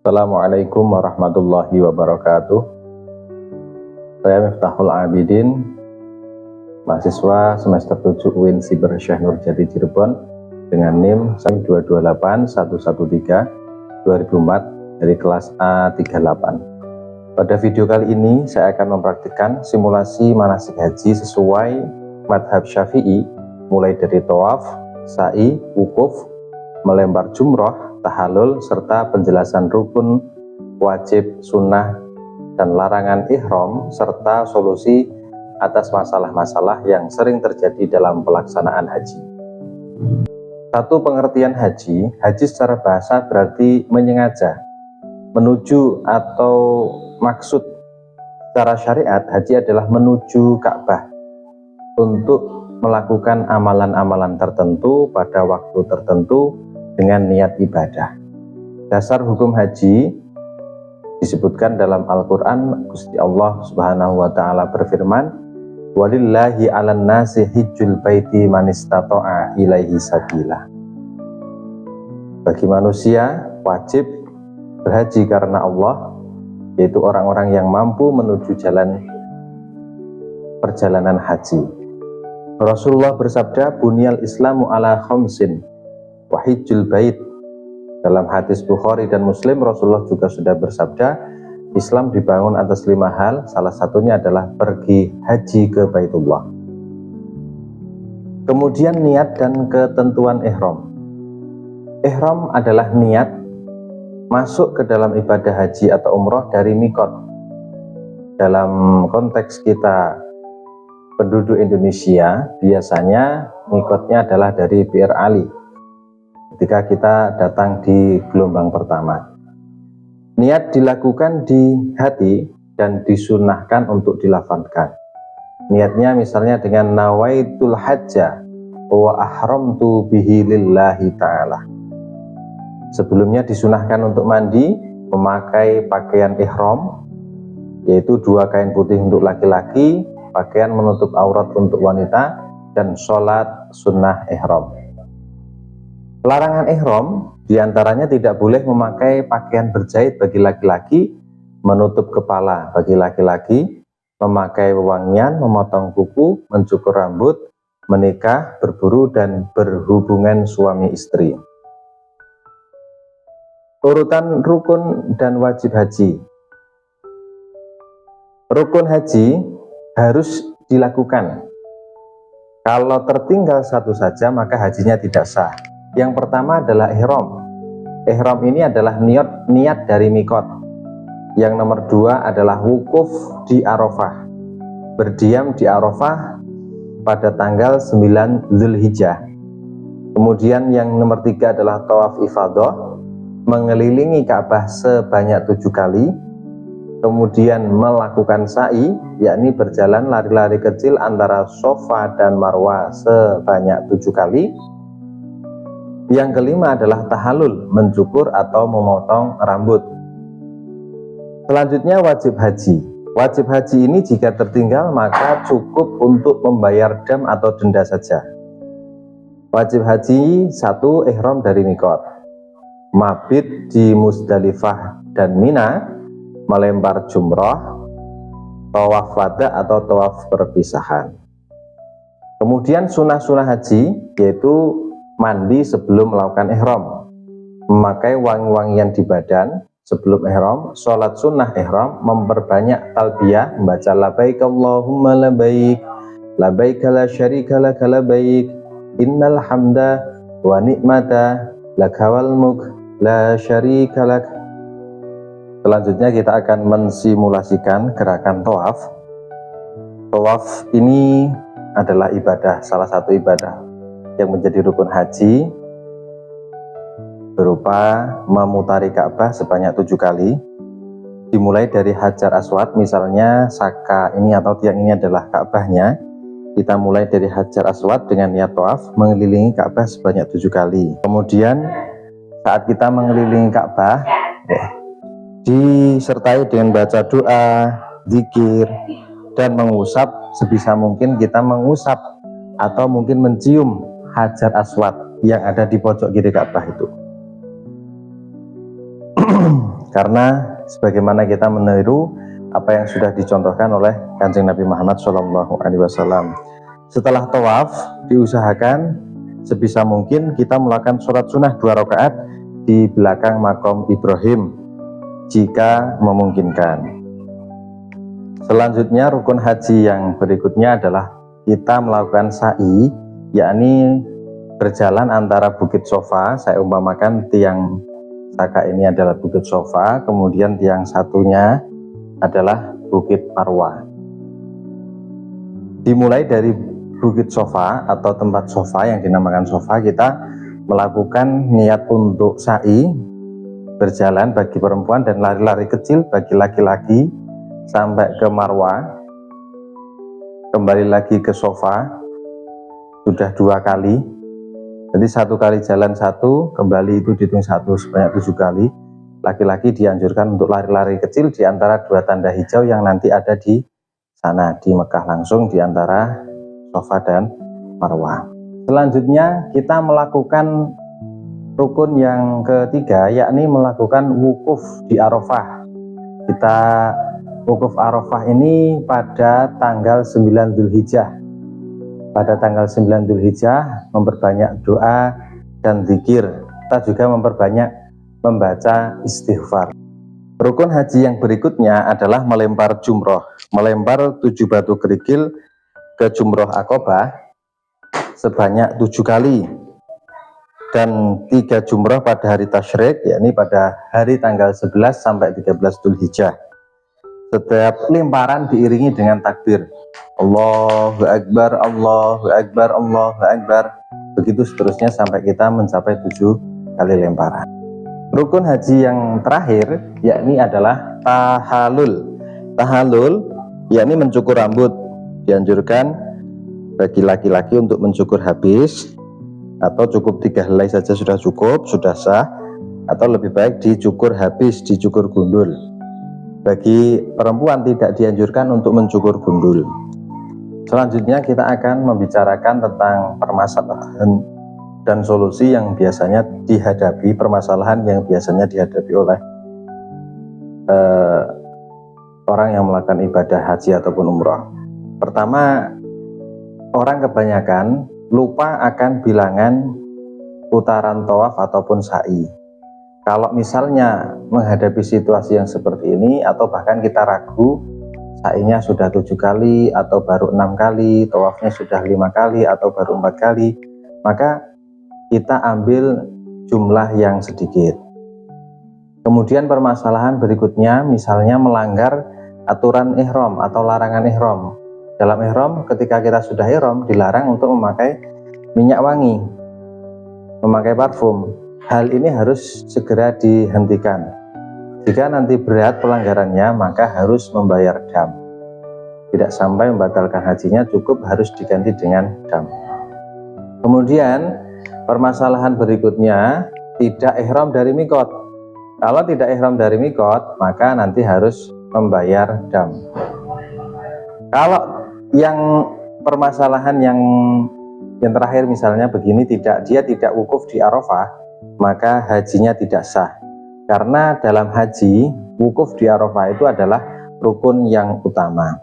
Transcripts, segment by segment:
Assalamualaikum warahmatullahi wabarakatuh. Saya Miftahul Abidin, mahasiswa semester 7 UIN Siber Syekh Nurjati Cirebon dengan NIM 228.113/2004 dari kelas A38. Pada video kali ini saya akan mempraktikkan simulasi manasik haji sesuai madhab Syafi'i, mulai dari tawaf, sa'i, wukuf, melempar jumroh, tahallul, serta penjelasan rukun, wajib, sunnah, dan larangan ihram, serta solusi atas masalah-masalah yang sering terjadi dalam pelaksanaan haji. Satu pengertian haji secara bahasa berarti menyengaja, menuju atau maksud. Secara syariat, haji adalah menuju Ka'bah untuk melakukan amalan-amalan tertentu pada waktu tertentu dengan niat ibadah. Dasar hukum haji disebutkan dalam Al-Quran. Gusti Allah Subhanahu wa Ta'ala berfirman, "Walillahi 'alan nasi hijjul baiti man istata'a ilaihi sabila." Bagi manusia wajib berhaji karena Allah, yaitu orang-orang yang mampu menuju jalan perjalanan haji. Rasulullah bersabda, "Bunyal Islamu ala khamsin wa hijjul bait." Dalam hadis Bukhari dan Muslim, Rasulullah juga sudah bersabda, Islam dibangun atas 5 hal, salah satunya adalah pergi haji ke Baitullah. Kemudian niat dan ketentuan ihram. Ihram adalah niat masuk ke dalam ibadah haji atau umroh dari mikot. Dalam konteks kita penduduk Indonesia, biasanya mikotnya adalah dari Bir Ali ketika kita datang di gelombang pertama. Niat dilakukan di hati dan disunahkan untuk dilafadzkan. Niatnya misalnya dengan nawaitul hajja wa ahramtu bihi lillahi ta'ala. Sebelumnya disunahkan untuk mandi, memakai pakaian ihram, yaitu 2 kain putih untuk laki-laki, pakaian menutup aurat untuk wanita, dan sholat sunnah ihram. Larangan ihram diantaranya tidak boleh memakai pakaian berjahit bagi laki-laki, menutup kepala bagi laki-laki, memakai wewangian, memotong kuku, mencukur rambut, menikah, berburu, dan berhubungan suami istri. Urutan rukun dan wajib haji. Rukun haji harus dilakukan. Kalau tertinggal satu saja maka hajinya tidak sah. Yang pertama adalah ihram. Ihram ini adalah niat dari mikot. Yang nomor 2 adalah wukuf di Arafah, berdiam di Arafah pada tanggal 9 Zulhijjah. Kemudian yang nomor 3 adalah tawaf ifadah, mengelilingi Ka'bah sebanyak 7 kali. Kemudian melakukan sa'i, yakni berjalan lari-lari kecil antara Safa dan Marwah sebanyak 7 kali. Yang kelima adalah tahallul, mencukur atau memotong rambut. Selanjutnya wajib haji. Wajib haji ini jika tertinggal maka cukup untuk membayar dam atau denda saja. Wajib haji 1, ihram dari mikot, mabit di Musdalifah dan Mina, melempar jumroh, tawaf wada atau tawaf perpisahan. Kemudian sunnah-sunnah haji, yaitu mandi sebelum melakukan ihram, memakai wangi-wangian di badan sebelum ihram, sholat sunnah ihram, memperbanyak talbiyah, membaca labaik Allahumma labaik, labaik la syarika laka labaik, innal hamda wa ni'mata lakawal mulk la syarika lak. Selanjutnya kita akan mensimulasikan gerakan tawaf. Tawaf ini adalah ibadah, salah satu ibadah yang menjadi rukun haji, berupa memutari Ka'bah sebanyak 7 kali. Dimulai dari Hajar Aswad, misalnya saka ini atau tiang ini adalah Ka'bahnya. Kita mulai dari Hajar Aswad dengan niat tawaf, mengelilingi Ka'bah sebanyak 7 kali. Kemudian saat kita mengelilingi Ka'bah, disertai dengan baca doa, zikir, dan mengusap. Sebisa mungkin kita mengusap atau mungkin mencium Hajar Aswad yang ada di pojok kiri Ka'bah itu. karena sebagaimana kita meniru apa yang sudah dicontohkan oleh Kanjeng Nabi Muhammad SAW. Setelah tawaf, diusahakan sebisa mungkin kita melakukan sholat sunnah 2 rakaat di belakang makom Ibrahim jika memungkinkan. Selanjutnya rukun haji yang berikutnya adalah kita melakukan sa'i, yakni berjalan antara Bukit Sofa. Saya umpamakan tiang Saka ini adalah Bukit Sofa, kemudian tiang satunya adalah Bukit Marwah. Dimulai dari Bukit Sofa atau tempat sofa yang dinamakan sofa, kita melakukan niat untuk sa'i, berjalan bagi perempuan dan lari-lari kecil bagi laki-laki sampai ke Marwah, kembali lagi ke sofa, sudah 2 kali. Jadi 1 kali jalan 1, kembali itu dihitung 1 sebanyak 7 kali. Laki-laki dianjurkan untuk lari-lari kecil di antara 2 tanda hijau yang nanti ada di sana di Mekah, langsung di antara Sofa dan Marwah. Selanjutnya kita melakukan rukun yang ketiga, yakni melakukan wukuf di Arafah. Kita wukuf Arafah ini pada tanggal 9 Dzulhijjah. Pada tanggal 9 Dzulhijjah memperbanyak doa dan zikir. Kita juga memperbanyak membaca istighfar. Rukun haji yang berikutnya adalah melempar jumroh, melempar 7 batu kerikil ke Jumroh Aqobah sebanyak 7 kali dan 3 jumroh pada hari tasyrik, yakni pada hari tanggal 11 sampai 13 Dzulhijjah. Setiap lemparan diiringi dengan takbir Allahu Akbar, Allahu Akbar, Allahu Akbar, begitu seterusnya sampai kita mencapai 7 kali lemparan. Rukun haji yang terakhir yakni adalah tahallul. Tahallul yakni mencukur rambut. Dianjurkan bagi laki-laki untuk mencukur habis, atau cukup 3 helai saja sudah cukup, sudah sah, atau lebih baik dicukur habis, dicukur gundul. Bagi perempuan tidak dianjurkan untuk mencukur gundul. Selanjutnya kita akan membicarakan tentang permasalahan dan solusi yang biasanya dihadapi, permasalahan yang biasanya dihadapi oleh orang yang melakukan ibadah haji ataupun umroh. Pertama, orang kebanyakan lupa akan bilangan putaran tawaf ataupun sa'i. Kalau misalnya menghadapi situasi yang seperti ini, atau bahkan kita ragu sa'inya sudah 7 kali atau baru 6 kali, tawafnya sudah 5 kali atau baru 4 kali, maka kita ambil jumlah yang sedikit. Kemudian permasalahan berikutnya, misalnya melanggar aturan ihram atau larangan ihram. Dalam ihram, ketika kita sudah ihram, dilarang untuk memakai minyak wangi, memakai parfum. Hal ini harus segera dihentikan. Jika nanti berat pelanggarannya, maka harus membayar dam. Tidak sampai membatalkan hajinya, cukup harus diganti dengan dam. Kemudian permasalahan berikutnya, tidak ihram dari mikot. Kalau tidak ihram dari mikot, maka nanti harus membayar dam. Kalau yang permasalahan yang terakhir misalnya begini, dia tidak wukuf di Arafah, maka hajinya tidak sah. Karena dalam haji, wukuf di Arafah itu adalah rukun yang utama.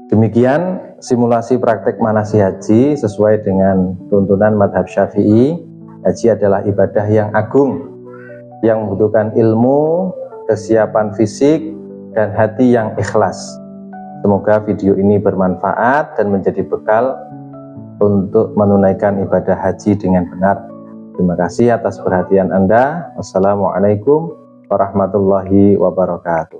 Demikian simulasi praktek manasik haji sesuai dengan tuntunan madhab Syafi'i. Haji adalah ibadah yang agung, yang membutuhkan ilmu, kesiapan fisik, dan hati yang ikhlas. Semoga video ini bermanfaat dan menjadi bekal untuk menunaikan ibadah haji dengan benar. Terima kasih atas perhatian Anda. Wassalamualaikum warahmatullahi wabarakatuh.